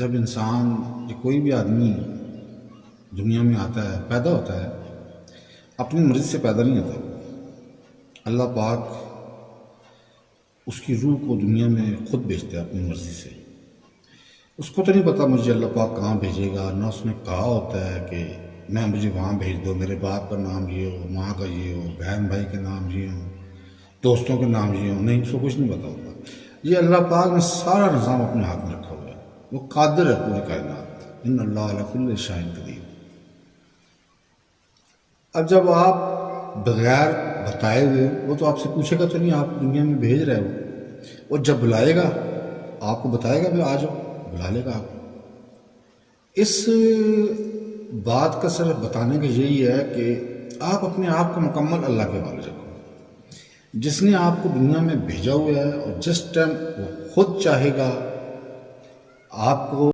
جب انسان یا کوئی بھی آدمی دنیا میں آتا ہے، پیدا ہوتا ہے، اپنی مرضی سے پیدا نہیں ہوتا۔ اللہ پاک اس کی روح کو دنیا میں خود بھیجتا ہے اپنی مرضی سے۔ اس کو تو نہیں پتا مجھے اللہ پاک کہاں بھیجے گا، نہ اس نے کہا ہوتا ہے کہ میں مجھے وہاں بھیج دو، میرے باپ کا نام یہ ہو، ماں کا یہ ہو، بہن بھائی کے نام یہ ہوں، دوستوں کے نام یہ ہوں، نہیں، اس کو کچھ نہیں پتا ہوتا۔ یہ اللہ پاک نے سارا نظام اپنے ہاتھ میں رکھا ہوا ہے، وہ قادر ہے پوری کائنات۔ ان اللہ علی کل شیء قدیر۔ اب جب آپ بغیر بتائے ہوئے، وہ تو آپ سے پوچھے گا تو نہیں، آپ دنیا میں بھیج رہے ہو، اور جب بلائے گا آپ کو بتائے گا بھی آ جاؤ، بلا لے گا آپ کو۔ اس بات کا صرف بتانے کا یہی ہے کہ آپ اپنے آپ کو مکمل اللہ کے حوالے رکھو، جس نے آپ کو دنیا میں بھیجا ہوا ہے، اور جس ٹائم وہ خود چاہے گا آپ کو